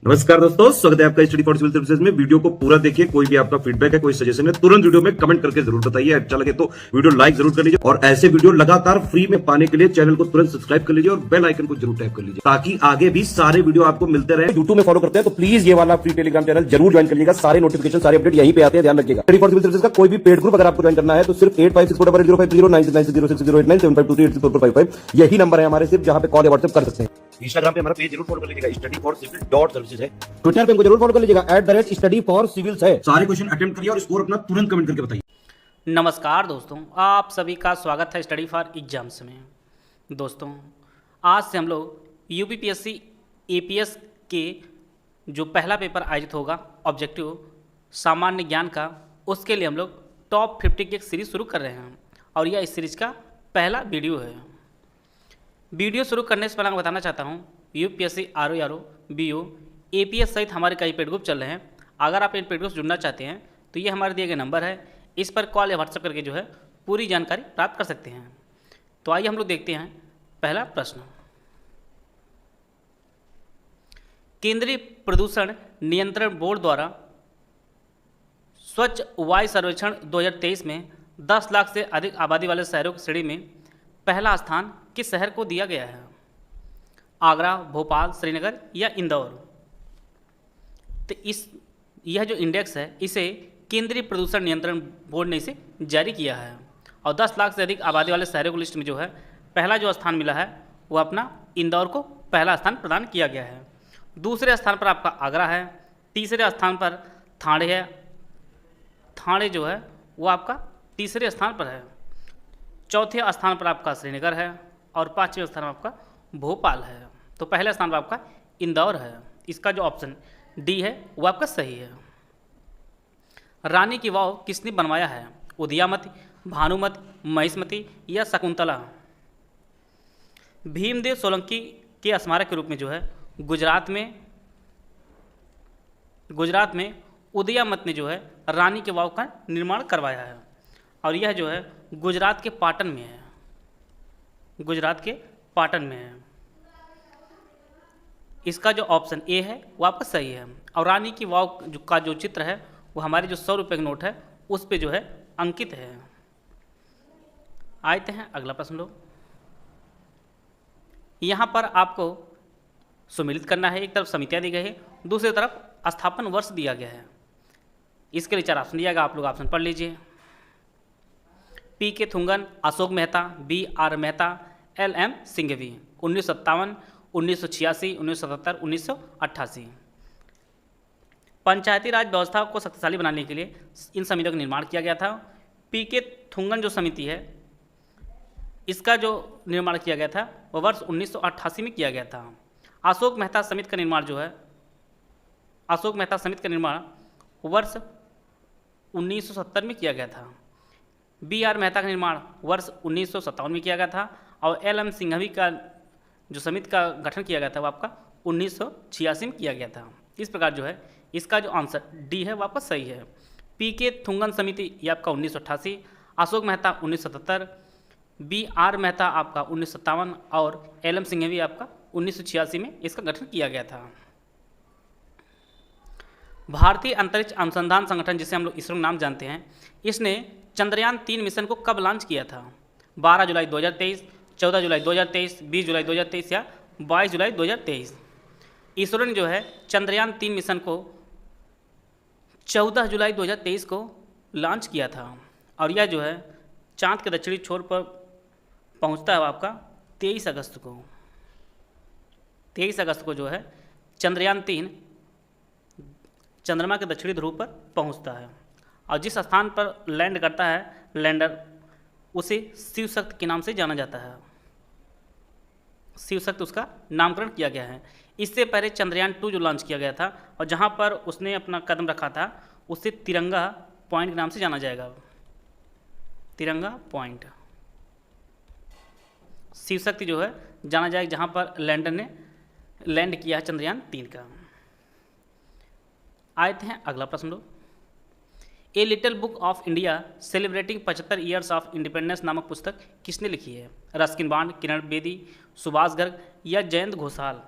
नमस्कार दोस्तों, स्वागत है आपका स्टडी फॉर सिविल सर्विसेज में। वीडियो को पूरा देखिए। कोई भी आपका फीडबैक है, कोई सजेशन है, तुरंत वीडियो में कमेंट करके जरूर बताइए। अच्छा लगे तो वीडियो लाइक जरूर कर लीजिए और ऐसे वीडियो लगातार फ्री में पाने के लिए चैनल को तुरंत सब्सक्राइब कर लीजिए और बेल आइकन को जरूर टैप कर लीजिए ताकि आगे भी सारे वीडियो आपको मिलते रहे। यूट्यूब में फॉलो करते हैं तो प्लीज ये वाला फ्री टेलीग्राम चैनल जरूर ज्वाइन कर लीजिएगा। सारे नोटिफिकेशन, सारे अपडेट यहीं पे आते हैं, ध्यान रखिएगा। स्टडी फॉर सिविल सर्विसेज का कोई भी पेड ग्रुप अगर आपको ज्वाइन करना है तो सिर्फ 8564809606089752386455 यही नंबर है हमारे, सिर्फ जहां पे कॉल या व्हाट्सएप कर सकते हैं। इंस्टाग्राम पे हमारा पेज जरूर फॉलो कर लीजिएगा, स्टडी फॉर सिविल .सर्विसेज है। ट्विटर पे हमको जरूर फॉलो कर लीजिएगा, @study for civils है। सारे क्वेश्चन अटेम्प्ट करिए और स्कोर अपना तुरंत कमेंट करके बताइए। नमस्कार दोस्तों, आप सभी का स्वागत है स्टडी फॉर एग्जाम्स में। दोस्तों, आज से हम लोग यूपीपीएससी एपीएस के जो पहला पेपर आयोजित होगा ऑब्जेक्टिव सामान्य ज्ञान का, उसके लिए हम लोग टॉप 50 की एक सीरीज शुरू कर रहे हैं और यह इस सीरीज का पहला वीडियो है। वीडियो शुरू करने से पहले मैं बताना चाहता हूँ, यूपीएससी आरओ बीओ एपीएस सहित हमारे कई पेड ग्रुप चल रहे हैं। अगर आप इन पेड ग्रुप से जुड़ना चाहते हैं तो ये हमारे दिए गए नंबर है, इस पर कॉल या व्हाट्सएप करके जो है पूरी जानकारी प्राप्त कर सकते हैं। तो आइए हम लोग देखते हैं पहला प्रश्न। केंद्रीय प्रदूषण नियंत्रण बोर्ड द्वारा स्वच्छ वायु सर्वेक्षण 2023 में 10 लाख से अधिक आबादी वाले शहरों की श्रेणी में पहला स्थान किस शहर को दिया गया है? आगरा, भोपाल, श्रीनगर या इंदौर? तो यह जो इंडेक्स है इसे केंद्रीय प्रदूषण नियंत्रण बोर्ड ने इसे जारी किया है और 10 लाख से अधिक आबादी वाले शहरों की लिस्ट में जो है पहला जो स्थान मिला है वो अपना इंदौर को पहला स्थान प्रदान किया गया है। दूसरे स्थान पर आपका आगरा है, तीसरे स्थान पर ठाणे है, ठाणे जो है वो आपका तीसरे स्थान पर है, चौथे स्थान पर आपका श्रीनगर है और पाँचवें स्थान पर आपका भोपाल है। तो पहले स्थान पर आपका इंदौर है। इसका जो ऑप्शन डी है वो आपका सही है। रानी की वाव किसने बनवाया है? उदयामती, भानुमती, महिष्मती या शकुंतला? भीमदेव सोलंकी के स्मारक के रूप में जो है गुजरात में उदयामत ने जो है रानी के वाव का निर्माण करवाया है और यह जो है गुजरात के पाटन में है, गुजरात के पाटन में है। इसका जो ऑप्शन ए है वो आपका सही है और रानी की वाव का जो चित्र है वो हमारे जो 100 रुपये का नोट है उस पे जो है अंकित है। आते हैं अगला प्रश्न लोग। यहाँ पर आपको सुमिलित करना है। एक तरफ समितियाँ दी गई है, दूसरी तरफ स्थापन वर्ष दिया गया है। इसके लिए 4 ऑप्शन दिया गया, आप लोग ऑप्शन पढ़ लीजिए। P K Thungon, Ashok Mehta, B R Mehta, L M Singhvi. 1957, 1986, 1977, 1988। Panchayati Raj व्यवस्था को शक्तिशाली बनाने के लिए इन समितियों का निर्माण किया गया था। पी के थुंगन जो समिति है इसका जो निर्माण किया गया था वह वर्ष 1988 में किया गया था। अशोक मेहता समिति का निर्माण जो है वर्ष 1970 में किया गया था। बी आर मेहता का निर्माण वर्ष 1957 में किया गया था और एल एम सिंघवी का जो समिति का गठन किया गया था वो आपका 1986 में किया गया था। इस प्रकार जो है इसका जो आंसर डी है वो आपका सही है। पी के थुंगन समिति ये आपका 1988, अशोक मेहता 1977, बी आर मेहता आपका 1957 और एल एम सिंघवी आपका 1986 में इसका गठन किया गया था। भारतीय अंतरिक्ष अनुसंधान संगठन, जिसे हम लोग इसरो नाम जानते हैं, इसने चंद्रयान 3 मिशन को कब लॉन्च किया था? 12 जुलाई 2023, 14 जुलाई 2023, 20 जुलाई 2023 या 22 जुलाई 2023? इसरो ने जो है चंद्रयान 3 मिशन को 14 जुलाई 2023 को लॉन्च किया था और यह जो है चांद के दक्षिणी छोर पर पहुंचता है आपका 23 अगस्त को। 23 अगस्त को जो है चंद्रयान 3 चंद्रमा के दक्षिणी ध्रुव पर पहुंचता है और जिस स्थान पर लैंड करता है लैंडर, उसे शिव शक्ति के नाम से जाना जाता है। शिव शक्ति उसका नामकरण किया गया है। इससे पहले चंद्रयान 2 जो लॉन्च किया गया था और जहां पर उसने अपना कदम रखा था उसे तिरंगा पॉइंट के नाम से जाना जाएगा। तिरंगा पॉइंट शिव शक्ति जो है जाना जाएगा जहां पर लैंडर ने लैंड किया है चंद्रयान 3 का। आते हैं अगला प्रश्न लो। A little book of India celebrating 75 years of independence नामक पुस्तक किसने लिखी है? रस्किन बॉन्ड, किरण बेदी, सुभाष गर्ग या जयंत घोषाल?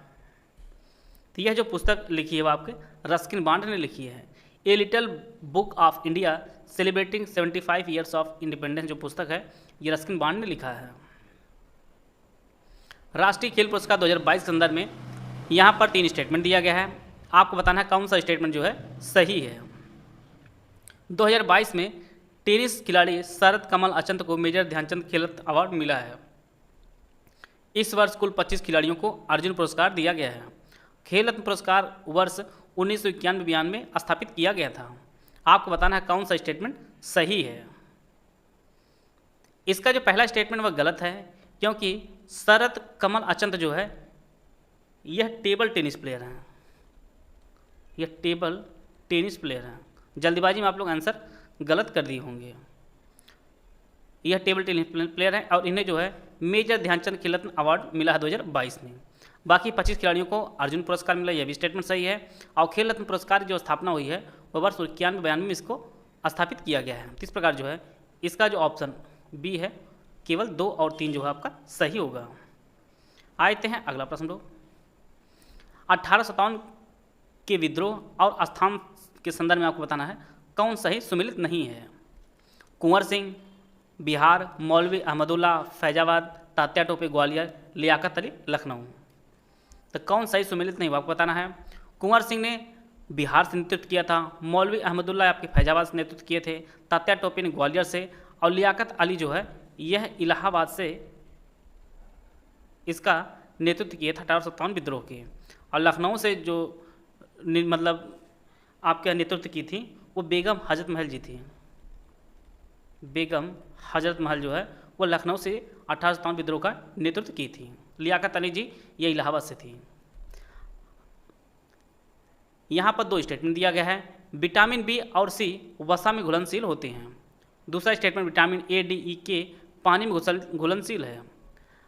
तो यह जो पुस्तक लिखी है वो आपके रस्किन बॉन्ड ने लिखी है। ए little book of India celebrating 75 years of independence जो पुस्तक है ये रस्किन बॉन्ड ने लिखा है। राष्ट्रीय खेल पुरस्कार 2022 के संदर्भ में यहाँ पर 3 स्टेटमेंट दिया गया है। आपको बताना है कौन सा स्टेटमेंट जो है सही है। 2022 में टेनिस खिलाड़ी शरद कमल अचंत को मेजर ध्यानचंद खेल रत्न अवार्ड मिला है। इस वर्ष कुल 25 खिलाड़ियों को अर्जुन पुरस्कार दिया गया है। खेल रत्न पुरस्कार वर्ष 1991 में स्थापित किया गया था। आपको बताना है कौन सा स्टेटमेंट सही है। इसका जो पहला स्टेटमेंट वह गलत है, क्योंकि शरद कमल अचंत जो है यह टेबल टेनिस प्लेयर हैं। यह टेबल टेनिस प्लेयर हैं। जल्दीबाजी में आप लोग आंसर गलत कर दिए होंगे। यह टेबल टेनिस प्लेयर हैं और इन्हें जो है मेजर ध्यानचंद खेल रत्न अवार्ड मिला है 2022 में। बाकी 25 खिलाड़ियों को अर्जुन पुरस्कार मिला, यह भी स्टेटमेंट सही है। और खेल रत्न पुरस्कार की जो स्थापना हुई है वह वर्ष 91-92 में इसको स्थापित किया गया है। इस प्रकार जो है इसका जो ऑप्शन बी है केवल 2 और 3 जो है आपका सही होगा। आते हैं अगला प्रश्न लोग। 1857 के विद्रोह और स्थान के संदर्भ में आपको बताना है कौन सही सुमिलित नहीं है। कुंवर सिंह बिहार, मौलवी अहमदुल्ला फैजाबाद, तात्या टोपे ग्वालियर, लियाकत अली लखनऊ। तो कौन सही सुमिलित नहीं, आपको बताना है। कुंवर सिंह ने बिहार से नेतृत्व किया था, मौलवी अहमदुल्ला आपके फैजाबाद से नेतृत्व किए थे, तात्या टोपे ने ग्वालियर से, और लियाकत अली जो है यह इलाहाबाद से इसका नेतृत्व किया था 1857 विद्रोह के। और लखनऊ से जो मतलब आपके नेतृत्व की थी वो बेगम हजरत महल जी थी। बेगम हजरत महल जो है वो लखनऊ से 1857 विद्रोह का नेतृत्व की थी। लियाकत अली जी ये इलाहाबाद से थी। यहाँ पर 2 स्टेटमेंट दिया गया है। विटामिन बी और सी वसा में घुलनशील होते हैं। दूसरा स्टेटमेंट विटामिन ए, डी, ई, के पानी में घुलनशील है।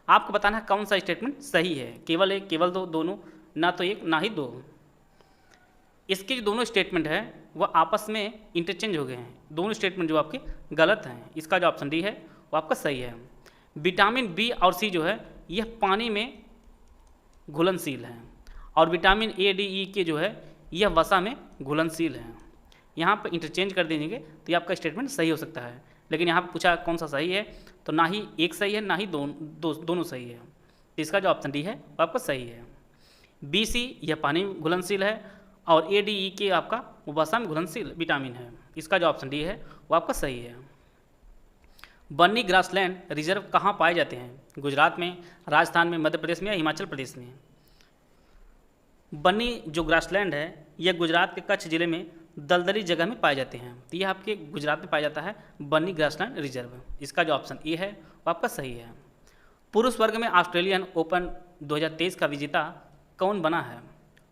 आपको बताना है कौन सा स्टेटमेंट सही है। केवल 1, केवल 2, दोनों, ना तो 1 ना ही 2। इसके जो दोनों स्टेटमेंट है वह आपस में इंटरचेंज हो गए हैं। दोनों स्टेटमेंट जो आपके गलत हैं। इसका जो ऑप्शन डी है वो आपका सही है। विटामिन बी और सी जो है यह पानी में घुलनशील है, और विटामिन ए, डी, ई के जो है यह वसा में घुलनशील है। यहाँ पर इंटरचेंज कर दीजिए तो ये आपका स्टेटमेंट सही हो सकता है। लेकिन यहाँ पर पूछा कौन सा सही है, तो ना ही 1 सही है ना ही दोनों सही है। तो इसका जो ऑप्शन डी है वो आपका सही है। बी सी यह पानी में घुलनशील है, और ए, डी, ई के आपका वसा में घुलनशील विटामिन है। इसका जो ऑप्शन डी है वो आपका सही है। बन्नी ग्रासलैंड रिजर्व कहाँ पाए जाते हैं? गुजरात में, राजस्थान में, मध्य प्रदेश में या हिमाचल प्रदेश में? बन्नी जो ग्रासलैंड है यह गुजरात के कच्छ जिले में दलदली जगह में पाए जाते हैं। तो यह आपके गुजरात में पाया जाता है बन्नी ग्रासलैंड रिजर्व। इसका जो ऑप्शन ए है वो आपका सही है। पुरुष वर्ग में ऑस्ट्रेलियन ओपन 2023 का विजेता कौन बना है?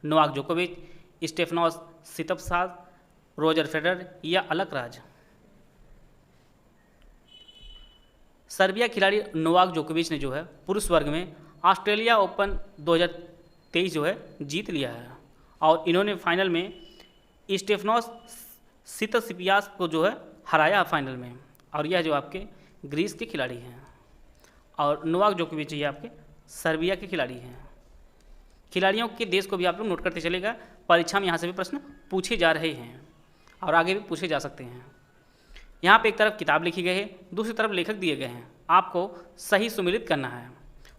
नोवाक जोकोविच, स्टेफनोस सितसपास, रोजर फेडरर या अलकराज? सर्बिया खिलाड़ी नोवाक जोकोविच ने जो है पुरुष वर्ग में ऑस्ट्रेलिया ओपन 2023 जो है जीत लिया है, और इन्होंने फाइनल में स्टेफनोस सितसिपास को जो है हराया फाइनल में। और यह जो आपके ग्रीस के खिलाड़ी हैं, और नोवाक जोकोविच ये आपके सर्बिया के खिलाड़ी हैं। खिलाड़ियों के देश को भी आप लोग नोट करते चलेगा। परीक्षा में यहाँ से भी प्रश्न पूछे जा रहे हैं और आगे भी पूछे जा सकते हैं। यहाँ पे एक तरफ किताब लिखी गई है, दूसरी तरफ लेखक दिए गए हैं। आपको सही सुमिलित करना है।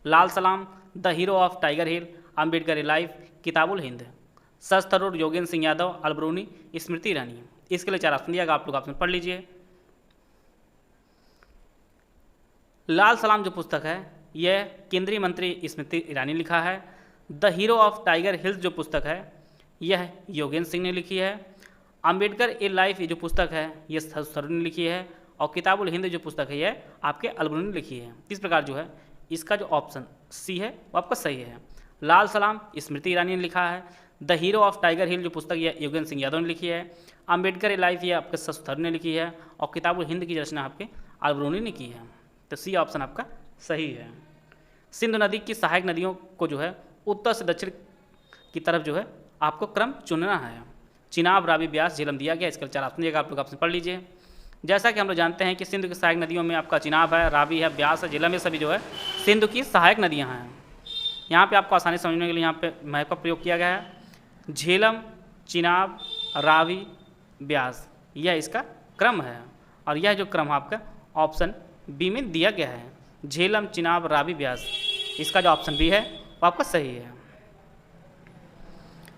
Lal Salaam, the hero of Tiger Hill, Ambedkar a life, Kitabul Hind, सच थरूर, योगेंद्र सिंह यादव, अलबरूनी, स्मृति ईरानी। इसके लिए 4 ऑप्शन दिया गया, आप लोग ऑप्शन पढ़ लीजिए। लाल सलाम जो पुस्तक है यह केंद्रीय मंत्री स्मृति ईरानी लिखा है। The hero of tiger hills जो पुस्तक है यह योगेंद्र सिंह ने लिखी है। अम्बेडकर ए लाइफ ये जो पुस्तक है यह सच थरूर ने लिखी है, और किताबुल हिंद जो पुस्तक है यह आपके अलबरूनी ने लिखी है। इस प्रकार जो है इसका जो ऑप्शन सी है वो आपका सही है। लाल सलाम स्मृति ईरानी ने लिखा है। द हीरो ऑफ टाइगर हिल जो पुस्तक यह योगेंद्र सिंह यादव ने लिखी है। अम्बेडकर ए लाइफ ये आपके सच थरूर ने लिखी है, और किताबुल हिंद की रचना आपके अलबरूनी ने की है। तो सी ऑप्शन आपका सही है। सिंधु नदी की सहायक नदियों को जो है उत्तर से दक्षिण की तरफ जो है आपको क्रम चुनना है। चिनाब, रावी, ब्यास, झेलम दिया गया। इसका 4 ऑप्शन दिएगा, आप लोग ऑप्शन पढ़ लीजिए। जैसा कि हम लोग जानते हैं कि सिंधु की सहायक नदियों में आपका चिनाब है, रावी है, ब्यास है, झेलम, ये सभी जो है सिंधु की सहायक नदियाँ हैं। यहाँ पे आपको आसानी समझने के लिए यहाँ पे मैप का प्रयोग किया गया है। झेलम, चिनाब, रावी, ब्यास, यह इसका क्रम है। और यह जो क्रम आपका ऑप्शन बी में दिया गया है, झेलम, चिनाब, रावी, ब्यास, इसका जो ऑप्शन बी है वो आपका सही है।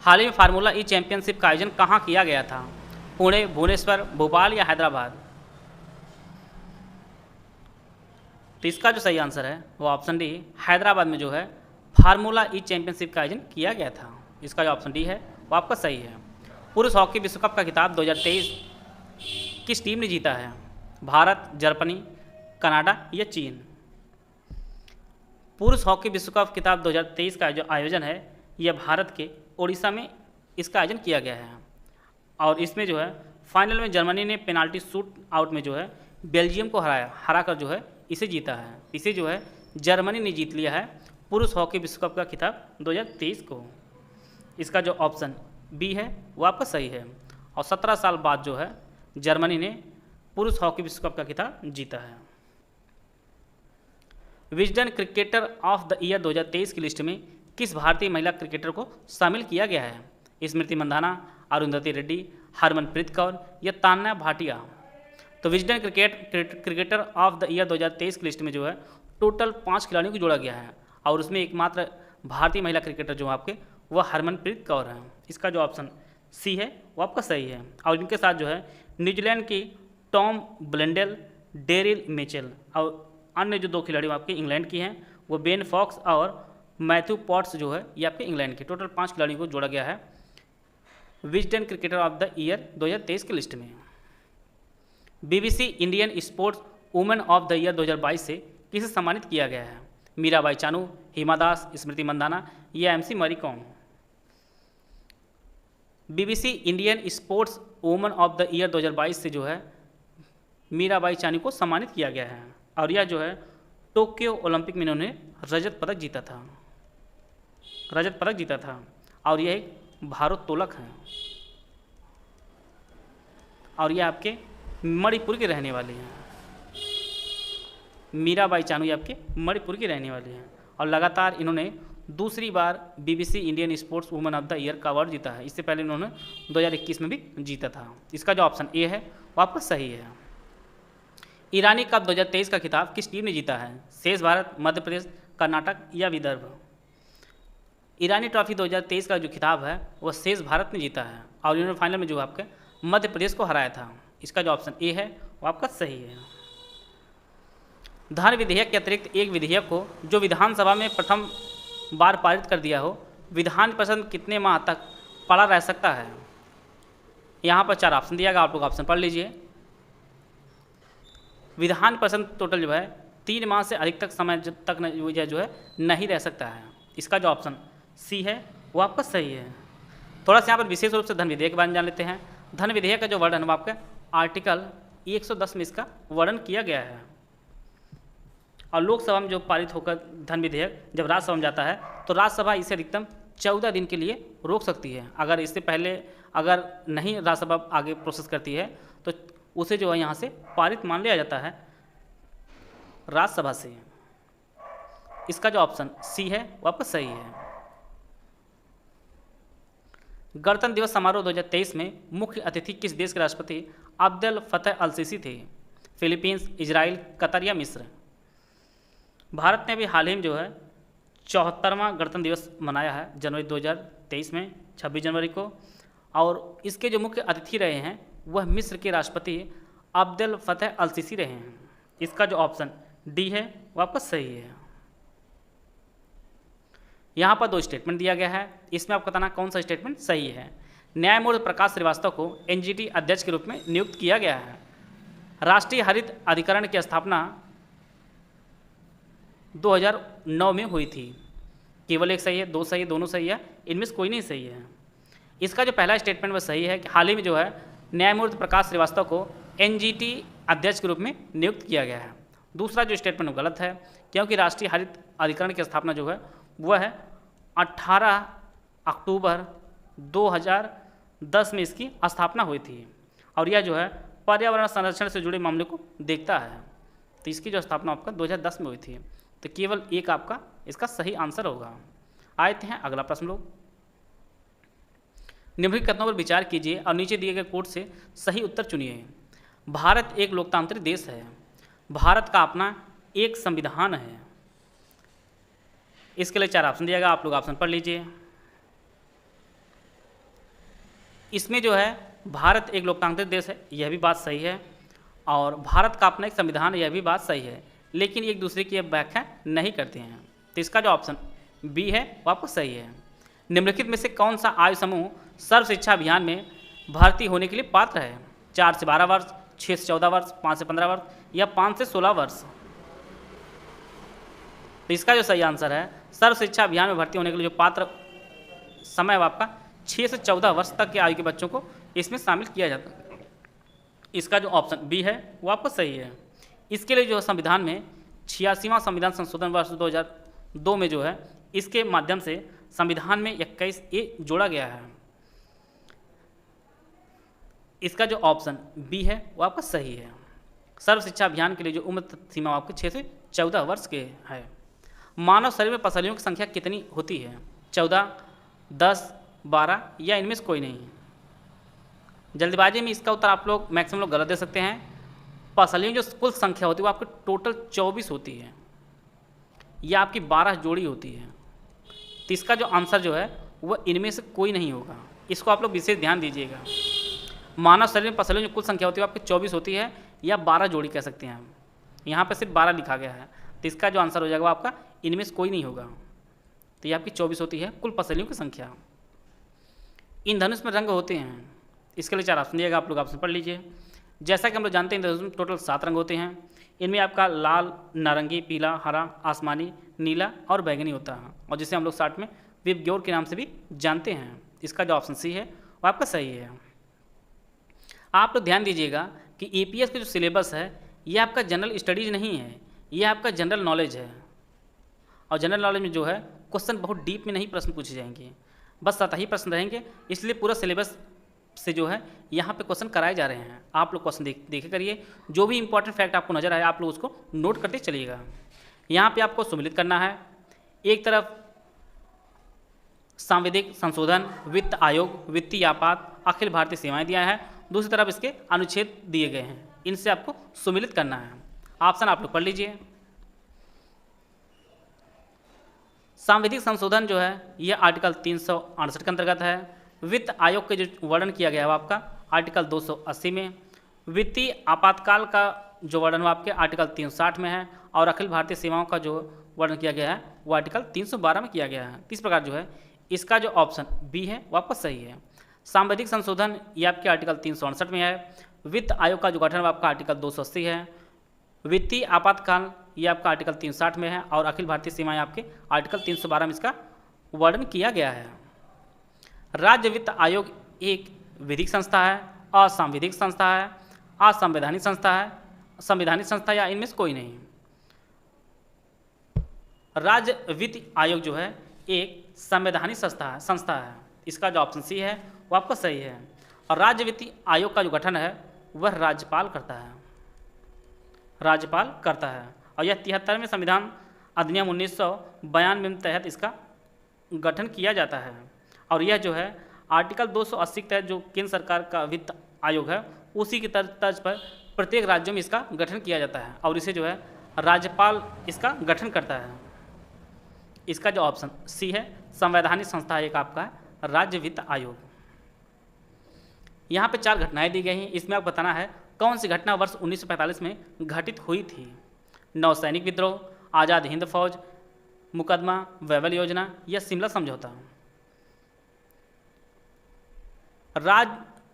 हाल ही में फार्मूला ई चैंपियनशिप का आयोजन कहाँ किया गया था? पुणे, भुवनेश्वर, भोपाल या हैदराबाद? तो इसका जो सही आंसर है वो ऑप्शन डी, हैदराबाद में जो है फार्मूला ई चैंपियनशिप का आयोजन किया गया था। इसका जो ऑप्शन डी है वो आपका सही है। पुरुष हॉकी विश्व कप का खिताब 2023 किस टीम ने जीता है? भारत, जर्मनी, कनाडा या चीन? पुरुष हॉकी विश्व कप खिताब 2023 का जो आयोजन है यह भारत के ओडिशा में इसका आयोजन किया गया है। और इसमें जो है फाइनल में जर्मनी ने पेनाल्टी शूट आउट में जो है बेल्जियम को हराकर जो है इसे जीता है। इसे जो है जर्मनी ने जीत लिया है पुरुष हॉकी विश्व कप का खिताब 2023 को। इसका जो ऑप्शन बी है वो आपका सही है। और 17 साल बाद जो है जर्मनी ने पुरुष हॉकी विश्व कप का खिताब जीता है। Wisden cricketer of the year 2023 की लिस्ट में किस भारतीय महिला क्रिकेटर को शामिल किया गया है? स्मृति मंधाना, अरुंधति रेड्डी, हरमनप्रीत कौर या तान्या भाटिया? तो Wisden cricketer of the year 2023 की लिस्ट में जो है टोटल 5 खिलाड़ियों को जोड़ा गया है और उसमें एकमात्र भारतीय महिला क्रिकेटर जो आपके वह हरमनप्रीत कौर है। इसका जो ऑप्शन सी है वो आपका सही है। और इनके साथ जो है न्यूजीलैंड की टॉम ब्लेंडेल, डेरिल मिचेल और अन्य जो 2 खिलाड़ी आपके इंग्लैंड की हैं वो बेन फॉक्स और मैथ्यू पॉट्स जो है ये आपके इंग्लैंड के। टोटल 5 खिलाड़ियों को जोड़ा गया है Wisden cricketer of the year 2023 की लिस्ट में। BBC Indian sports women of the year 2022 से किसे सम्मानित किया गया है? मीराबाई चानू, हिमा दास, स्मृति मंदाना या MC Mary Kom? BBC Indian sports women of the year 2022 से जो है मीराबाई चानू को सम्मानित किया गया है। और यह जो है टोक्यो ओलंपिक में इन्होंने रजत पदक जीता था और यह एक भारोत्तोलक हैं और यह आपके मणिपुर के रहने वाले हैं। मीराबाई चानू ये आपके मणिपुर की रहने वाली हैं और लगातार इन्होंने दूसरी बार BBC Indian sports women of the year का अवार्ड जीता है। इससे पहले इन्होंने 2021 में भी जीता था। इसका जो ऑप्शन ए है वो आपका सही है। ईरानी कप 2023 का खिताब किस टीम ने जीता है? शेष भारत, मध्य प्रदेश, कर्नाटक या विदर्भ? ईरानी ट्रॉफी 2023 का जो खिताब है वह शेष भारत ने जीता है और इन्होंने फाइनल में जो आपके मध्य प्रदेश को हराया था। इसका जो ऑप्शन ए है वो आपका सही है। धन विधेयक के अतिरिक्त एक विधेयक को जो विधानसभा में प्रथम बार पारित कर दिया हो, विधान परिषद कितने माह तक पड़ा रह सकता है? यहाँ पर 4 ऑप्शन दिया गया, आप लोग ऑप्शन पढ़ लीजिए। विधान परिषद टोटल जो है 3 माह से अधिक तक समय तक जो है नहीं रह सकता है। इसका जो ऑप्शन सी है वो आपका सही है। थोड़ा सा यहाँ पर विशेष रूप से धन विधेयक के बारे में जान लेते हैं। धन विधेयक का जो वर्णन वो आपका आर्टिकल 110 में इसका वर्णन किया गया है और लोकसभा में जो पारित होकर धन विधेयक जब राज्यसभा में जाता है तो राज्यसभा इसे अधिकतम 14 दिन के लिए रोक सकती है। अगर इससे पहले अगर नहीं राज्यसभा आगे प्रोसेस करती है तो उसे जो है यहाँ से पारित मान लिया जाता है राज्यसभा से। इसका जो ऑप्शन सी है वो आपका सही है। गणतंत्र दिवस समारोह 2023 में मुख्य अतिथि किस देश के राष्ट्रपति अब्देल फतेह अल सीसी थे? फिलीपींस, इजराइल, कतर या मिस्र? भारत ने अभी हाल ही में जो है 74वां गणतंत्र दिवस मनाया है जनवरी 2023 में 26 जनवरी को और इसके जो मुख्य अतिथि रहे हैं वह मिस्र के राष्ट्रपति अब्देल फतेह अल सीसी रहे हैं। इसका जो ऑप्शन डी है वो आपका सही है। यहाँ पर 2 स्टेटमेंट दिया गया है, इसमें आपको बताना कौन सा स्टेटमेंट सही है। न्यायमूर्ति प्रकाश श्रीवास्तव को NGT अध्यक्ष के रूप में नियुक्त किया गया है। राष्ट्रीय हरित अधिकरण की स्थापना 2009 में हुई थी। केवल एक सही है, 2 सही है, दोनों सही है, इनमें से कोई नहीं सही है। इसका जो पहला स्टेटमेंट वह सही है कि हाल ही में जो है न्यायमूर्ति प्रकाश श्रीवास्तव को NGT अध्यक्ष के रूप में नियुक्त किया गया है। दूसरा जो स्टेटमेंट वो गलत है क्योंकि राष्ट्रीय हरित अधिकरण की स्थापना जो है वह है 18 अक्टूबर 2010 में इसकी स्थापना हुई थी और यह जो है पर्यावरण संरक्षण से जुड़े मामले को देखता है। तो इसकी जो स्थापना आपका 2010 में हुई थी। तो केवल एक आपका इसका सही आंसर होगा। आते हैं अगला प्रश्न लोग। निम्नलिखित कथनों पर विचार कीजिए और नीचे दिए गए कोट से सही उत्तर चुनिए। भारत एक लोकतांत्रिक देश है। भारत का अपना एक संविधान है। इसके लिए 4 ऑप्शन दिया गया, आप लोग ऑप्शन पढ़ लीजिए। इसमें जो है भारत एक लोकतांत्रिक देश है, यह भी बात सही है, और भारत का अपना एक संविधान, यह भी बात सही है, लेकिन एक दूसरे की व्याख्या नहीं करते हैं। तो इसका जो ऑप्शन बी है वो आपको सही है। निम्नलिखित में से कौन सा आयु समूह सर्व शिक्षा अभियान में भर्ती होने के लिए पात्र है? 4 से 12 वर्ष, 6 से 14 वर्ष, 5 से 15 वर्ष या 5 से 16 वर्ष? तो इसका जो सही आंसर है, सर्व शिक्षा अभियान में भर्ती होने के लिए जो पात्र समय है आपका 6 से 14 वर्ष तक के आयु के बच्चों को इसमें शामिल किया जाता है। इसका जो ऑप्शन बी है वो आपको सही है। इसके लिए जो संविधान में 86वां संविधान संशोधन वर्ष 2002 में जो है इसके माध्यम से संविधान में 21A जोड़ा गया है। इसका जो ऑप्शन बी है वो आपका सही है। सर्व शिक्षा अभियान के लिए जो उम्र सीमा आपके 6 से 14 वर्ष के है। मानव शरीर में पसलियों की संख्या कितनी होती है? 14, 10, 12 या इनमें से कोई नहीं? जल्दबाजी में इसका उत्तर आप लोग मैक्सिमम लोग गलत दे सकते हैं। पसलियों जो कुल संख्या होती है वो आपकी टोटल 24 होती है, या आपकी 12 जोड़ी होती है। तो इसका जो आंसर जो है वह इनमें से कोई नहीं होगा। इसको आप लोग विशेष ध्यान दीजिएगा। मानव शरीर में पसलियों जो कुल संख्या होती है वो आपकी 24 होती है, या 12 जोड़ी कह सकते हैं हम। यहाँ पे सिर्फ 12 लिखा गया है, तो इसका जो आंसर हो जाएगा वो आपका इनमें से कोई नहीं होगा। तो ये आपकी 24 होती है कुल पसलियों की संख्या। इंद्रधनुष में रंग होते हैं, इसके लिए 4 ऑप्शन दिएगा, आप लोग ऑप्शन पढ़ लीजिए। जैसा कि हम लोग जानते हैं इंद्रधनुष में टोटल 7 रंग होते हैं। इनमें आपका लाल, नारंगी, पीला, हरा, आसमानी, नीला और बैंगनी होता है, और जिसे हम लोग शॉर्ट में विबग्योर के नाम से भी जानते हैं। इसका जो ऑप्शन सी है वो आपका सही है। आप लोग ध्यान दीजिएगा कि EPS का जो सिलेबस है ये आपका जनरल स्टडीज नहीं है, ये आपका जनरल नॉलेज है। और जनरल नॉलेज में जो है क्वेश्चन बहुत डीप में नहीं प्रश्न पूछे जाएंगे, बस 7 ही प्रश्न रहेंगे। इसलिए पूरा सिलेबस से जो है यहाँ पे क्वेश्चन कराए जा रहे हैं। आप लोग क्वेश्चन देखे करिए, जो भी इंपॉर्टेंट फैक्ट आपको नजर आए आप लोग उसको नोट करते चलिएगा। यहाँ पे आपको सम्मिलित करना है। एक तरफ सांविधिक संशोधन, वित्त आयोग, वित्तीय आपात, अखिल भारतीय सेवाएं दिया है, दूसरी तरफ इसके अनुच्छेद दिए गए हैं, इनसे आपको सम्मिलित करना है। ऑप्शन आप लोग पढ़ लीजिए। सांविधिक संशोधन जो है यह आर्टिकल 368 के अंतर्गत है। वित्त आयोग के जो वर्णन किया गया है वो आपका आर्टिकल 280 में। वित्तीय आपातकाल का जो वर्णन वो आपके आर्टिकल 360 में है, और अखिल भारतीय सेवाओं का जो वर्णन किया गया है वो आर्टिकल 312 में किया गया है। इस प्रकार जो है इसका जो ऑप्शन बी है वो आपका सही है। सांविधिक संशोधन ये आपके आर्टिकल 368 में है। वित्त आयोग का जो गठन वो आपका आर्टिकल 280 है। वित्तीय आपातकाल ये आपका आर्टिकल 360 में है, और अखिल भारतीय सीमाएं आपके आर्टिकल 312 में इसका वर्णन किया गया है। राज्य वित्त आयोग एक विधिक संस्था है, असंवैधानिक संस्था है, असंवैधानिक संस्था है, संवैधानिक संस्था या इनमें से कोई नहीं? राज्य वित्त आयोग जो है एक संवैधानिक संस्था है। इसका जो ऑप्शन सी है वो आपका सही है। और राज्य वित्त आयोग का जो गठन है वह राज्यपाल करता है, राज्यपाल करता है। और यह 73वें संविधान अधिनियम 1992 के तहत इसका गठन किया जाता है। और यह जो है आर्टिकल 280 के तहत जो केंद्र सरकार का वित्त आयोग है उसी की तर्ज पर प्रत्येक राज्यों में इसका गठन किया जाता है, और इसे जो है राज्यपाल इसका गठन करता है। इसका जो ऑप्शन सी है, संवैधानिक संस्था एक आपका है राज्य वित्त आयोग। यहाँ पे 4 घटनाएं दी गई हैं, इसमें आपको बताना है कौन सी घटना वर्ष 1945 में घटित हुई थी। नौसैनिक विद्रोह, आज़ाद हिंद फौज, मुकदमा, वैवल योजना या शिमला समझौता।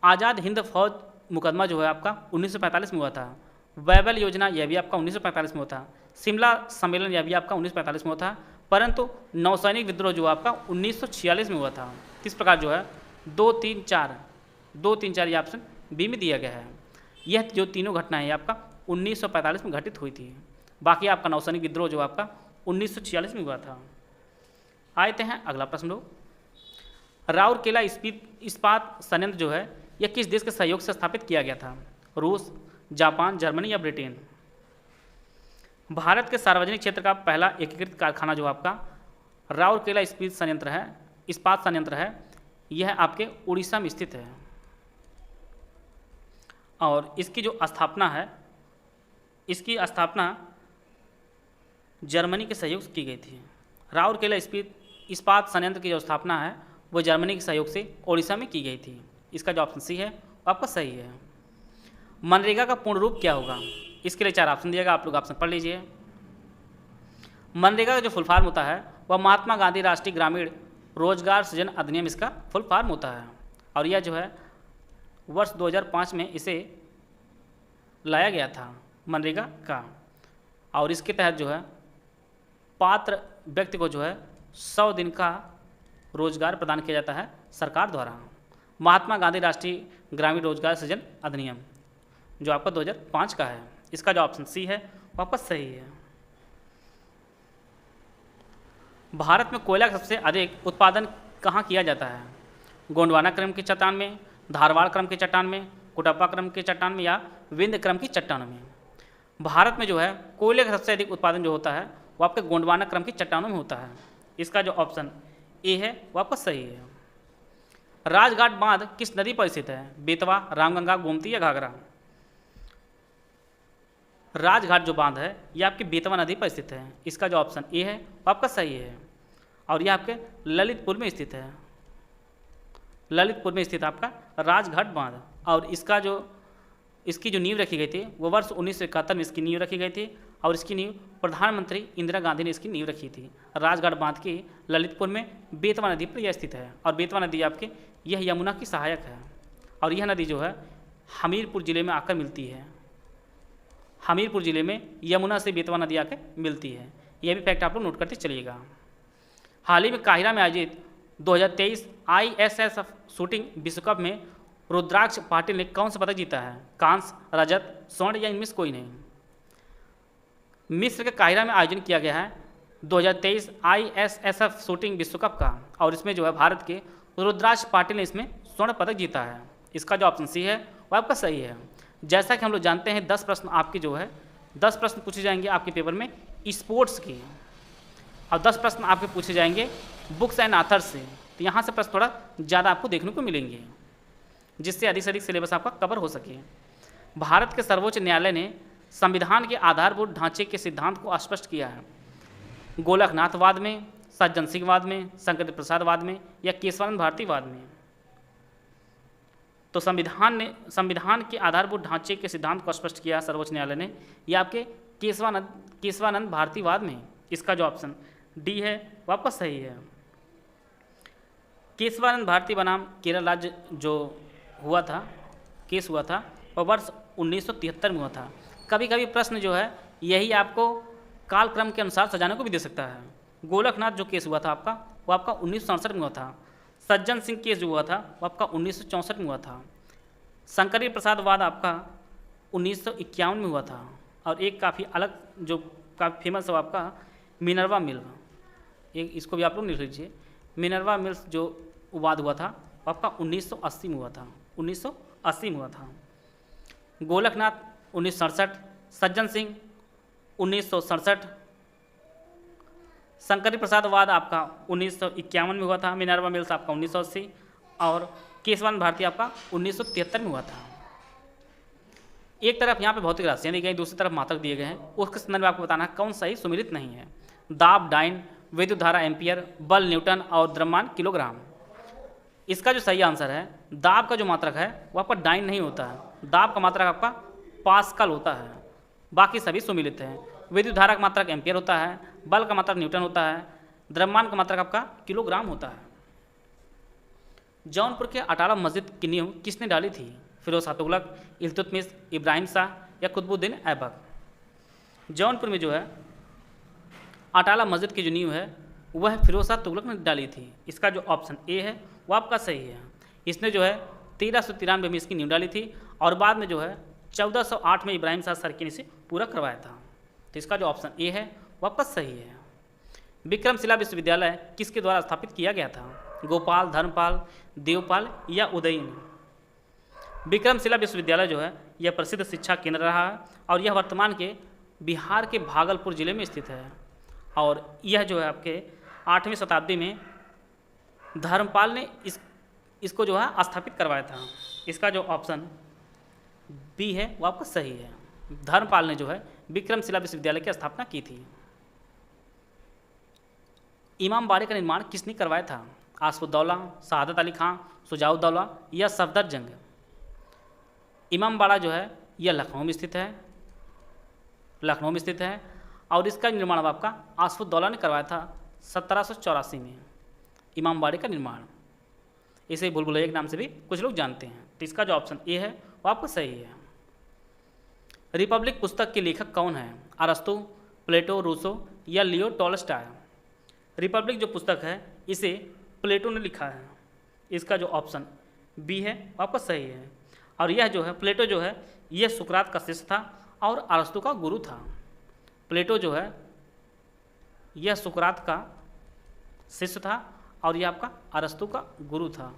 आज़ाद हिंद फौज मुकदमा जो है आपका 1945 में हुआ था। वैवल योजना यह भी आपका 1945 में हुआ था। शिमला सम्मेलन यह भी आपका 1945 में हुआ था। परंतु नौसैनिक विद्रोह जो आपका 1946 में हुआ था। इस प्रकार जो है 2, 3, 4 ये ऑप्शन बी में दिया गया है। यह जो तीनों घटनाएं हैं आपका 1945 में घटित हुई थी। बाकी आपका नौसैनिक विद्रोह जो आपका 1946 में हुआ था। आते हैं अगला प्रश्न लोग। राउरकेला इस्पात संयंत्र जो है यह किस देश के सहयोग से स्थापित किया गया था? रूस, जापान, जर्मनी या ब्रिटेन? भारत के सार्वजनिक क्षेत्र का पहला एकीकृत कारखाना जो आपका राउरकेला इस्पात संयंत्र है, यह आपके उड़ीसा में स्थित है और इसकी जो स्थापना है, इसकी स्थापना जर्मनी के सहयोग से की गई थी। राउरकेला इस्पात संयंत्र की जो स्थापना है वो जर्मनी के सहयोग से ओडिशा में की गई थी। इसका जो ऑप्शन सी है वो आपका सही है। मनरेगा का पूर्ण रूप क्या होगा? इसके लिए 4 ऑप्शन दिएगा, आप लोग ऑप्शन पढ़ लीजिए। मनरेगा का जो फुल फॉर्म होता है वह महात्मा गांधी राष्ट्रीय ग्रामीण रोजगार सृजन अधिनियम इसका फुल फॉर्म होता है और यह जो है वर्ष 2005 में इसे लाया गया था मनरेगा का। और इसके तहत जो है पात्र व्यक्ति को जो है 100 दिन का रोजगार प्रदान किया जाता है सरकार द्वारा। महात्मा गांधी राष्ट्रीय ग्रामीण रोजगार सृजन अधिनियम जो आपका 2005 का है। इसका जो ऑप्शन सी है वो आपका सही है। भारत में कोयला का सबसे अधिक उत्पादन कहाँ किया जाता है? गोंडवाना क्रम की चट्टान में, धारवाड़ क्रम की चट्टान में, कुटप्पा क्रम की चट्टान में या विंध्य क्रम की चट्टानों में? भारत में जो है कोयले का सबसे अधिक उत्पादन जो होता है वो आपके गोंडवाना क्रम की चट्टानों में होता है। इसका जो ऑप्शन ए है वो आपका सही है। राजघाट बांध किस नदी पर स्थित है? बेतवा, रामगंगा, गोमती या घाघरा? राजघाट जो बांध है ये आपकी बेतवा नदी पर स्थित है। इसका जो ऑप्शन ए है वो आपका सही है और यह आपके ललितपुर में स्थित है। ललितपुर में स्थित आपका राजघाट बांध और इसकी जो नींव रखी गई थी वो वर्ष 1971 में इसकी नींव रखी गई थी और इसकी नींव प्रधानमंत्री इंदिरा गांधी ने इसकी नींव रखी थी। राजघाट बांध की ललितपुर में बेतवा नदी पर यह स्थित है और बेतवा नदी आपके यह यमुना की सहायक है और यह नदी जो है हमीरपुर ज़िले में आकर मिलती है। हमीरपुर ज़िले में यमुना से बेतवा नदी आकर मिलती है। यह भी फैक्ट आप लोग नोट करते चलिएगा। हाल ही में काहिरा में आयोजित 2023 ISSF शूटिंग विश्व कप में रुद्राक्ष पाटिल ने कौन सा पदक जीता है? कांस्य, रजत, स्वर्ण या इनमें से कोई नहीं? मिस्र के काहिरा में आयोजन किया गया है 2023 ISSF शूटिंग विश्व कप का और इसमें जो है भारत के रुद्राक्ष पाटिल ने इसमें स्वर्ण पदक जीता है। इसका जो ऑप्शन सी है वो आपका सही है। जैसा कि हम लोग जानते हैं 10 प्रश्न आपके जो है 10 प्रश्न पूछे जाएंगे आपके पेपर में स्पोर्ट्स की और 10 प्रश्न आपके पूछे जाएंगे बुक्स एंड आथर्स से। तो यहाँ से प्रश्न थोड़ा ज़्यादा आपको देखने को मिलेंगे जिससे अधिक से अधिक सिलेबस आपका कवर हो सके। भारत के सर्वोच्च न्यायालय ने संविधान के आधारभूत ढांचे के सिद्धांत को स्पष्ट किया है। गोलकनाथवाद में, सज्जन सिंहवाद में, शंकर प्रसादवाद में या केशवानंद भारतीवाद में? तो संविधान के आधारभूत ढांचे के सिद्धांत को स्पष्ट किया सर्वोच्च न्यायालय ने, यह आपके केशवानंद भारतीवाद में। इसका जो ऑप्शन डी है वो आपका सही है। केशवानंद भारती बनाम केरल राज्य जो हुआ था केस हुआ था वह वर्ष 1973 में हुआ था। कभी कभी प्रश्न जो है यही आपको कालक्रम के अनुसार सजाने को भी दे सकता है। गोलकनाथ जो केस हुआ था आपका वो आपका 1967 में हुआ था। सज्जन सिंह केस जो हुआ था वो आपका 1964 में हुआ था। शंकरी प्रसाद वाद आपका 1951 में हुआ था और एक काफ़ी अलग जो काफ़ी फेमस है आपका मिनर्वा मिल, एक इसको भी आप लोग लिख लीजिए। मिनर्वा मिल्स जो वाद हुआ था वो आपका 1980 में हुआ था। 1980 में हुआ था। गोलकनाथ 1967, सज्जन सिंह 1967, शंकरी प्रसाद वाद आपका 1951 में हुआ था। मिनर्वा मिल्स आपका 1980 और केशवानंद भारती आपका 1973 में हुआ था। एक तरफ यहाँ पे भौतिक राशियाँ दी गई, दूसरी तरफ मात्रक दिए गए हैं। उसके संदर्भ में आपको बताना है कौन सही सुमिलित नहीं है। दाब डाइन, विद्युत धारा एम्पियर, बल न्यूटन और द्रव्यमान किलोग्राम। इसका जो सही आंसर है दाब का जो मात्रक है वो आपका डाइन नहीं होता है। दाब का मात्रक आपका पास्कल होता है, बाकी सभी सुमिलित हैं। विद्युत धारा का मात्रक एम्पियर होता है, बल का मात्रक न्यूटन होता है, द्रव्यमान का मात्रक आपका किलोग्राम होता है। जौनपुर के अटाला मस्जिद की नींव किसने डाली थी? फिरोज शाह तुगलक, इल्तुतमिश, इब्राहिम शाह या कुतुबुद्दीन ऐबक? जौनपुर में जो है अटाला मस्जिद की जो नींव है वह फिरोज शाह तुगलक ने डाली थी। इसका जो ऑप्शन ए है वो आपका सही है। इसने जो है 1393 में इसकी नींव डाली थी और बाद में जो है 1408 में इब्राहिम शाह सरकी ने इसे पूरा करवाया था। तो इसका जो ऑप्शन ए है वो आपका सही है। विक्रमशिला विश्वविद्यालय किसके द्वारा स्थापित किया गया था? गोपाल, धर्मपाल, देवपाल या उदयन? विक्रमशिला विश्वविद्यालय जो है यह प्रसिद्ध शिक्षा केंद्र रहा है और यह वर्तमान के बिहार के भागलपुर जिले में स्थित है और यह जो है आपके 8वीं शताब्दी में धर्मपाल ने इसको जो है स्थापित करवाया था। इसका जो ऑप्शन बी है वो आपका सही है। धर्मपाल ने जो है विक्रमशिला विश्वविद्यालय की स्थापना की थी। इमामबाड़े का निर्माण किसने करवाया था? आसफुद्दौला, शहादत अली खां, शुजाउद्दौला या सफदरजंग? इमामबाड़ा जो है यह लखनऊ में स्थित है और इसका निर्माण अब आपका आसफुद्दौला ने करवाया था 1784 में। इमामबाड़े का निर्माण इसे भूल भुलैया के नाम से भी कुछ लोग जानते हैं। तो इसका जो ऑप्शन ए है वो आपका सही है। रिपब्लिक पुस्तक के लेखक कौन है? अरस्तु, प्लेटो, रूसो या लियो टॉलस्टॉय? रिपब्लिक जो पुस्तक है इसे प्लेटो ने लिखा है। इसका जो ऑप्शन बी है वो आपका सही है। और यह जो है प्लेटो जो है यह सुकरात का शिष्य था और अरस्तु का गुरु था। प्लेटो जो है यह सुकरात का शिष्य था और यह आपका अरस्तु का गुरु था।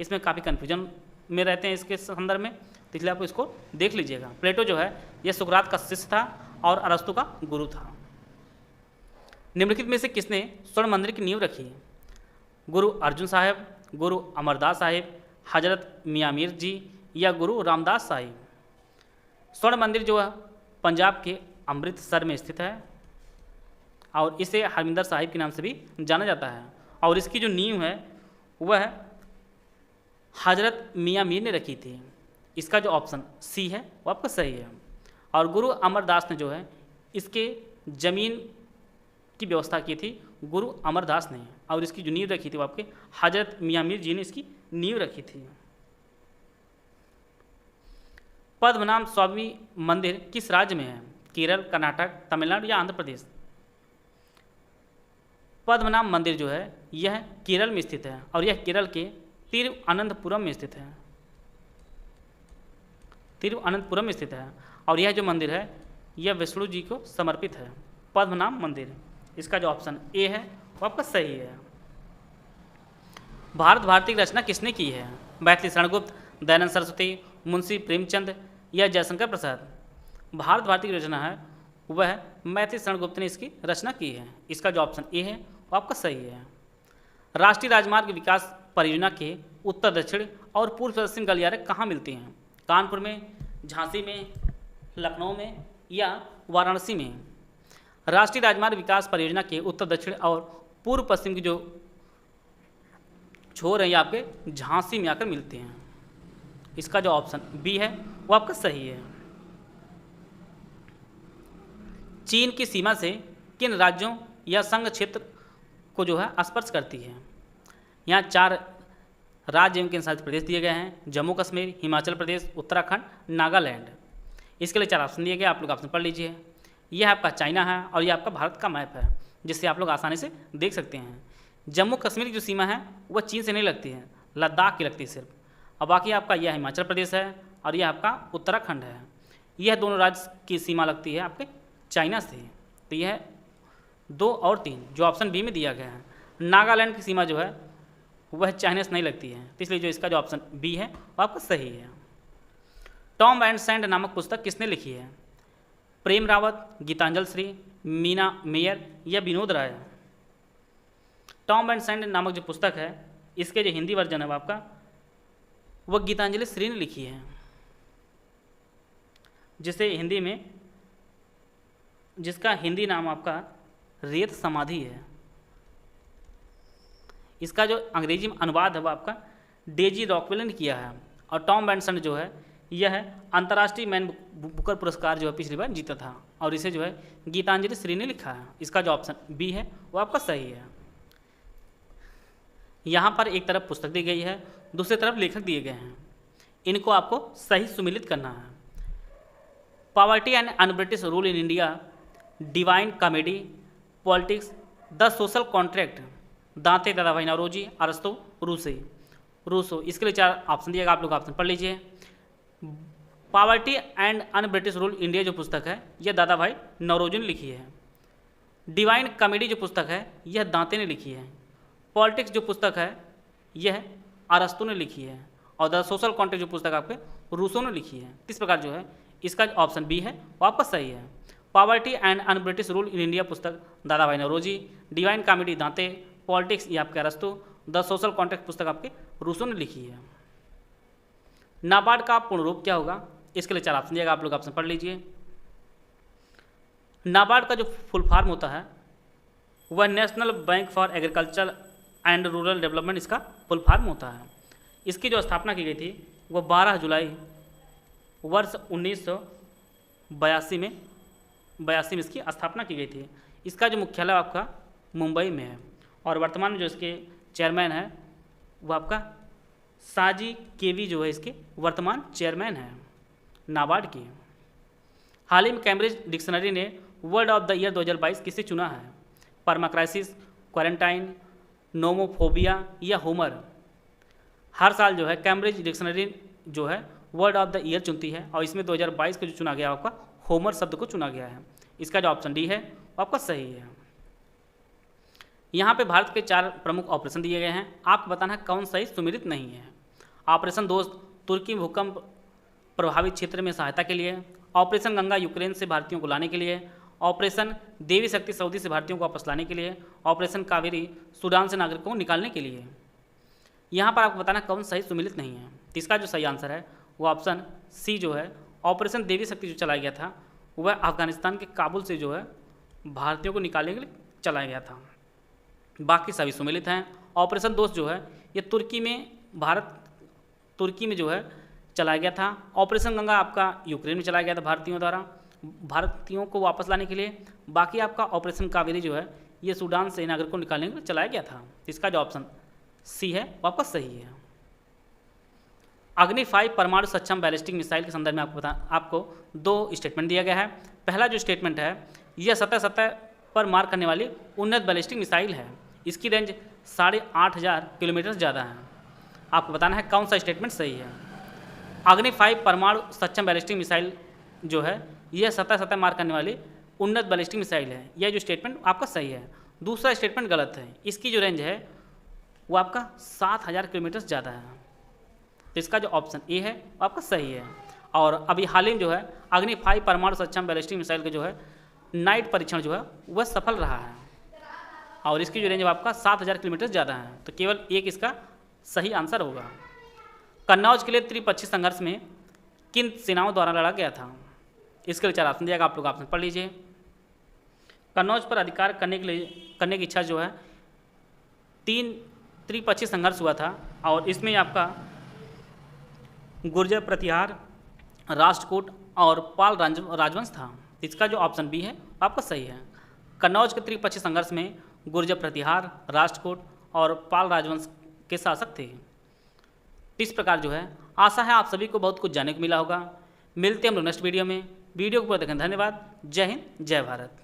इसमें काफ़ी कन्फ्यूजन में रहते हैं इसके संदर्भ में, तो इसलिए आप इसको देख लीजिएगा। प्लेटो जो है यह सुकरात का शिष्य था और अरस्तु का गुरु था। निम्नलिखित में से किसने स्वर्ण मंदिर की नींव रखी? गुरु अर्जुन साहिब, गुरु अमरदास साहिब, हजरत मियाँ मीर जी या गुरु रामदास साहिब? स्वर्ण मंदिर जो है पंजाब के अमृतसर में स्थित है और इसे हरमिंदर साहिब के नाम से भी जाना जाता है। और इसकी जो नींव है वह हजरत मियाँ मीर ने रखी थी। इसका जो ऑप्शन सी है वो आपका सही है। और गुरु अमरदास ने जो है इसके ज़मीन की व्यवस्था की थी गुरु अमरदास ने, और इसकी जो नींव रखी थी वो आपके हजरत मियाँ मीर जी ने इसकी नींव रखी थी। पद्मनाभ स्वामी मंदिर किस राज्य में है? केरल, कर्नाटक, तमिलनाडु या आंध्र प्रदेश? पद्मनाभ मंदिर जो है यह केरल में स्थित है और यह केरल के तिरुअनंतपुरम में स्थित है। तिरुअनंतपुरम में स्थित है और यह जो मंदिर है यह विष्णु जी को समर्पित है, पद्मनाभ मंदिर। इसका जो ऑप्शन ए है वो आपका सही है। भारत भारती की रचना किसने की है? मैथिली शरणगुप्त, दयानंद सरस्वती, मुंशी प्रेमचंद या जयशंकर प्रसाद? भारत भारती की रचना है वह मैथिली शरणगुप्त ने इसकी रचना की है। इसका जो ऑप्शन ए है वो आपका सही है। राष्ट्रीय राजमार्ग विकास परियोजना के उत्तर दक्षिण और पूर्व पश्चिम गलियारे कहाँ मिलती हैं? कानपुर में, झांसी में, लखनऊ में या वाराणसी में? राष्ट्रीय राजमार्ग विकास परियोजना के उत्तर दक्षिण और पूर्व पश्चिम की जो छोर है ये आपके झांसी में आकर मिलते हैं। इसका जो ऑप्शन बी है वो आपका सही है। चीन की सीमा से किन राज्यों या संघ क्षेत्र को जो है स्पर्श करती है? यहाँ 4 राज्य एवं केंद्र शासित प्रदेश दिए गए हैं: जम्मू कश्मीर, हिमाचल प्रदेश, उत्तराखंड, नागालैंड। इसके लिए 4 ऑप्शन दिए गए, आप लोग ऑप्शन पढ़ लीजिए। यह आपका चाइना है और यह आपका भारत का मैप है, जिससे आप लोग आसानी से देख सकते हैं। जम्मू कश्मीर की जो सीमा है वह चीन से नहीं लगती है, लद्दाख की लगती है सिर्फ। और बाकी आपका यह हिमाचल प्रदेश है और यह आपका उत्तराखंड है। यह दोनों राज्य की सीमा लगती है आपके चाइना से। तो यह 2 और 3 जो ऑप्शन बी में दिया गया है। नागालैंड की सीमा जो है वह चाइना से नहीं लगती है, तो इसलिए जो इसका जो ऑप्शन बी है वो आपका सही है। टॉम एंड सैंड नामक पुस्तक किसने लिखी है? प्रेम रावत, गीतांजलि श्री, मीना मेयर या Vinod Rai? Tom and sand नामक जो पुस्तक है इसके जो हिंदी वर्जन है वो आपका वह गीतांजलि श्री ने लिखी है, जिसका हिंदी नाम आपका रेत समाधि है। इसका जो अंग्रेजी में अनुवाद है वो आपका डेजी रॉकवेल ने किया है। और टॉम एंड जो है यह अंतर्राष्ट्रीय मैन बुकर पुरस्कार जो है पिछली बार जीता था और इसे जो है गीतांजलि श्री ने लिखा है। इसका जो ऑप्शन बी है वो आपका सही है। यहाँ पर एक तरफ पुस्तक दी गई है, दूसरी तरफ लेखक दिए गए हैं, इनको आपको सही सुमिलित करना है। Poverty and un-British rule in India, divine comedy, politics, the social contract, दांते दादाभाई नौरोजी, अरस्तु, रूसो। इसके लिए 4 ऑप्शन दिएगा, आप लोग ऑप्शन पढ़ लीजिए। Poverty and un-British rule India जो पुस्तक है यह दादाभाई नौरोजी ने लिखी है। डिवाइन कॉमेडी जो पुस्तक है यह दांते ने लिखी है। पॉलिटिक्स जो पुस्तक है यह अरस्तु ने लिखी है और द सोशल कॉन्ट्रैक्ट जो पुस्तक आपके रूसो ने लिखी है। इस प्रकार जो है इसका ऑप्शन बी है वो आपका सही है। Poverty and un-British rule in India पुस्तक दादाभाई नौरोजी, डिवाइन कॉमेडी दांते, पॉलिटिक्स ये आपके अरस्तु, द सोशल कॉन्ट्रैक्ट पुस्तक आपके रूसो ने लिखी है। नाबार्ड का पूर्ण रूप क्या होगा? इसके लिए 4 ऑप्शन दिएगा, आप लोग ऑप्शन पढ़ लीजिए। नाबार्ड का जो फुल फॉर्म होता है वह national bank for agriculture and rural development इसका फुल फॉर्म होता है। इसकी जो स्थापना की गई थी वह 12 जुलाई वर्ष 1982 में इसकी स्थापना की गई थी। इसका जो मुख्यालय आपका मुंबई में है और वर्तमान में जो इसके चेयरमैन है वो आपका साजी केवी जो है इसके वर्तमान चेयरमैन है नाबार्ड की। हाल ही में कैम्ब्रिज डिक्शनरी ने वर्ड ऑफ द ईयर 2022 किसे चुना है? परमाक्राइसिस, क्वारंटाइन, नोमोफोबिया या होमर। हर साल जो है कैम्ब्रिज डिक्शनरी जो है वर्ड ऑफ द ईयर चुनती है और इसमें 2022 को जो चुना गया आपका होमर शब्द को चुना गया है। इसका जो ऑप्शन डी है वो आपका सही है। यहाँ पे भारत के 4 प्रमुख ऑपरेशन दिए गए हैं, आपको बताना है कौन सही सुमेलित नहीं है। ऑपरेशन दोस्त तुर्की भूकंप प्रभावित क्षेत्र में सहायता के लिए, ऑपरेशन गंगा यूक्रेन से भारतीयों को लाने के लिए, ऑपरेशन देवी शक्ति सऊदी से भारतीयों को वापस लाने के लिए, ऑपरेशन कावेरी सूडान से नागरिकों को निकालने के लिए। यहाँ पर आपको बताना कौन सही सुमेलित नहीं है। इसका जो सही आंसर है वो ऑप्शन सी जो है ऑपरेशन देवी शक्ति जो चलाया गया था वह अफगानिस्तान के काबुल से जो है भारतीयों को निकालने के लिए चलाया गया था। बाकी सभी सुमेलित हैं। ऑपरेशन दोस्त जो है ये तुर्की में जो है चलाया गया था। ऑपरेशन गंगा आपका यूक्रेन में चलाया गया था भारतीयों द्वारा भारतीयों को वापस लाने के लिए। बाकी आपका ऑपरेशन कावेरी जो है ये सूडान से नागरिकों को निकालने के लिए चलाया गया था। इसका जो ऑप्शन सी है वो आपका सही है। अग्नि 5 परमाणु सक्षम बैलिस्टिक मिसाइल के संदर्भ में आपको 2 स्टेटमेंट दिया गया है। पहला जो स्टेटमेंट है यह सतह पर मार करने वाली उन्नत बैलिस्टिक मिसाइल है। इसकी रेंज 8500 किलोमीटर ज़्यादा है। आपको बताना है कौन सा स्टेटमेंट सही है। अग्नि 5 परमाणु सक्षम बैलिस्टिक मिसाइल जो है यह सतह मार करने वाली उन्नत बैलिस्टिक मिसाइल है। यह जो स्टेटमेंट आपका सही है। दूसरा स्टेटमेंट गलत है। इसकी जो रेंज है वो आपका 7000 किलोमीटर ज़्यादा है। तो इसका जो ऑप्शन ए है वो आपका सही है। और अभी हाल ही में जो है अग्नि 5 परमाणु सक्षम बैलिस्टिक मिसाइल का जो है नाइट परीक्षण जो है वह सफल रहा है और इसकी जो रेंज आपका 7000 किलोमीटर ज़्यादा है। तो केवल एक इसका सही आंसर होगा। कन्नौज के लिए त्रिपक्षीय संघर्ष में किन सेनाओं द्वारा लड़ा गया था? इसके लिए 4 ऑप्शन दिया गया, आप लोग ऑप्शन पढ़ लीजिए। कन्नौज पर अधिकार करने की इच्छा जो है 3 त्रिपक्षीय संघर्ष हुआ था और इसमें आपका गुर्जर प्रतिहार, राष्ट्रकूट और पाल राजवंश था। इसका जो ऑप्शन बी है आपका सही है। कन्नौज के त्रिपक्षीय संघर्ष में गुर्जर प्रतिहार, राष्ट्रकूट और पाल राजवंश के शासक थे। इस प्रकार जो है आशा है आप सभी को बहुत कुछ जानने को मिला होगा। मिलते हैं हम लोग नेक्स्ट वीडियो में। वीडियो को पूरा देखने धन्यवाद। जय हिंद, जय भारत।